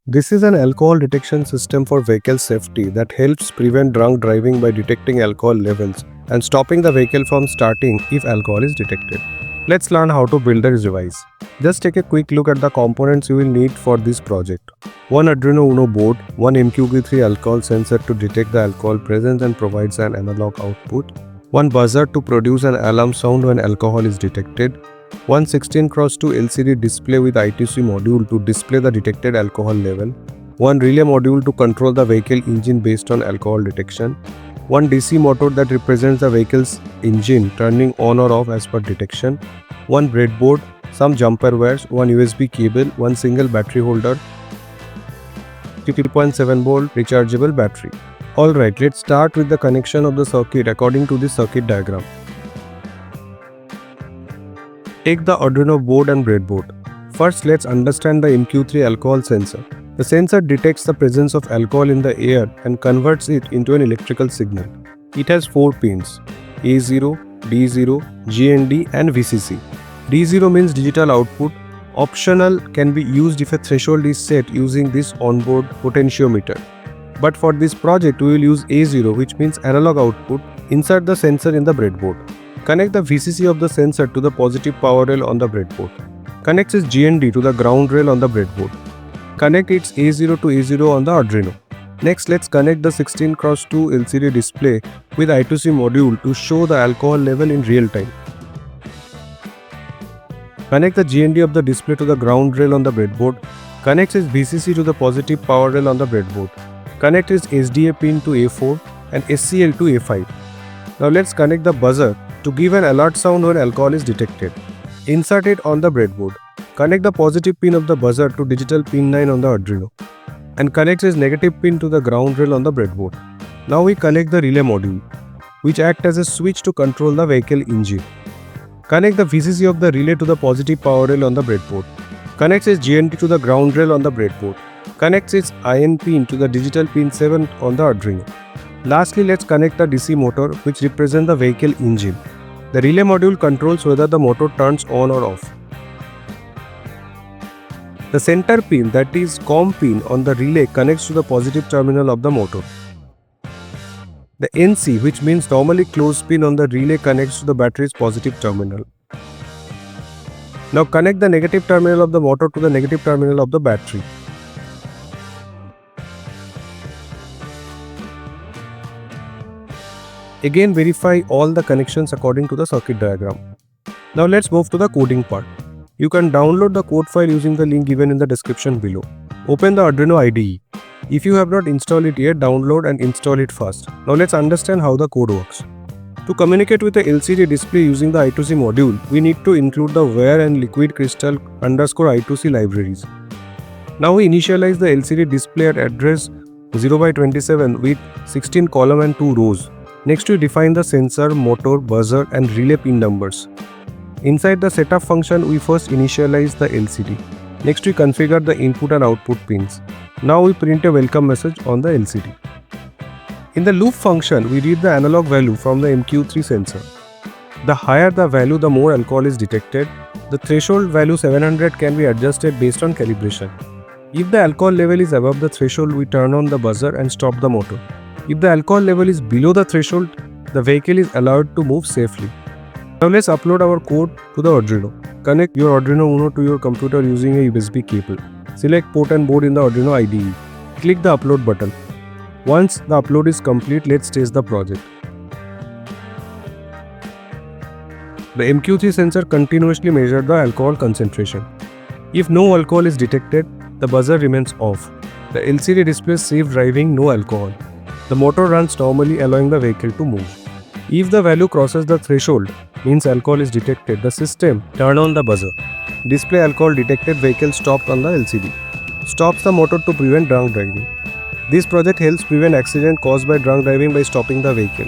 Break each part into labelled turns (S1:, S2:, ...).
S1: This is an alcohol detection system for vehicle safety that helps prevent drunk driving by detecting alcohol levels and stopping the vehicle from starting if alcohol is detected. Let's learn how to build this device. Just take a quick look at the components you will need for this project. One Arduino Uno board, one MQB3 alcohol sensor to detect the alcohol presence and provides an analog output, one buzzer to produce an alarm sound when alcohol is detected, one 16x2 LCD display with I2C module to display the detected alcohol level, one relay module to control the vehicle engine based on alcohol detection, one DC motor that represents the vehicle's engine turning on or off as per detection, one breadboard, some jumper wires, one USB cable, one single battery holder, 3.7 volt rechargeable battery. Alright, let's start with the connection of the circuit according to the circuit diagram. Take the Arduino board and breadboard. First, let's understand the MQ3 alcohol sensor. The sensor detects the presence of alcohol in the air and converts it into an electrical signal. It has 4 pins: A0, D0, GND and VCC. D0 means digital output. Optional can be used if a threshold is set using this onboard potentiometer. But for this project, we will use A0, which means analog output. Insert the sensor in the breadboard. Connect the VCC of the sensor to the positive power rail on the breadboard. Connect its GND to the ground rail on the breadboard. Connect its A0 to A0 on the Arduino. Next, let's connect the 16x2 LCD display with I2C module to show the alcohol level in real time. Connect the GND of the display to the ground rail on the breadboard. Connect its VCC to the positive power rail on the breadboard. Connect its SDA pin to A4 and SCL to A5. Now let's connect the buzzer to give an alert sound when alcohol is detected. Insert it on the breadboard. Connect the positive pin of the buzzer to digital pin 9 on the Arduino and connect its negative pin to the ground rail on the breadboard. Now we connect the relay module, which acts as a switch to control the vehicle engine. Connect the VCC of the relay to the positive power rail on the breadboard. Connect its GND to the ground rail on the breadboard. Connect its IN pin to the digital pin 7 on the Arduino. Lastly, let's connect the DC motor, which represents the vehicle engine. The relay module controls whether the motor turns on or off. The center pin, that is COM pin on the relay, connects to the positive terminal of the motor. The NC, which means normally closed pin on the relay, connects to the battery's positive terminal. Now connect the negative terminal of the motor to the negative terminal of the battery. Again, verify all the connections according to the circuit diagram. Now let's move to the coding part. You can download the code file using the link given in the description below. Open the Arduino IDE. If you have not installed it yet, download and install it fast. Now let's understand how the code works. To communicate with the LCD display using the I2C module, we need to include the where and liquid crystal _ I2C libraries. Now we initialize the LCD display at address 0x27 with 16 column and 2 rows. Next, we define the sensor, motor, buzzer and relay pin numbers. Inside the setup function, we first initialize the LCD. Next, we configure the input and output pins. Now we print a welcome message on the LCD. In the loop function, we read the analog value from the MQ3 sensor. The higher the value, the more alcohol is detected. The threshold value 700 can be adjusted based on calibration. If the alcohol level is above the threshold, we turn on the buzzer and stop the motor. If the alcohol level is below the threshold, the vehicle is allowed to move safely. Now let's upload our code to the Arduino. Connect your Arduino Uno to your computer using a USB cable. Select port and board in the Arduino IDE. Click the upload button. Once the upload is complete, let's test the project. The MQ3 sensor continuously measures the alcohol concentration. If no alcohol is detected, the buzzer remains off. The LCD displays safe driving, no alcohol. The motor runs normally, allowing the vehicle to move. If the value crosses the threshold, means alcohol is detected, the system turns on the buzzer. Display alcohol detected, vehicle stopped on the LCD. Stops the motor to prevent drunk driving. This project helps prevent accident caused by drunk driving by stopping the vehicle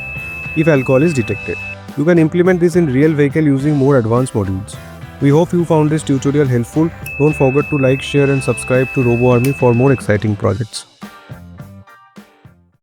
S1: if alcohol is detected. You can implement this in real vehicle using more advanced modules. We hope you found this tutorial helpful. Don't forget to like, share and subscribe to Roboarmy for more exciting projects.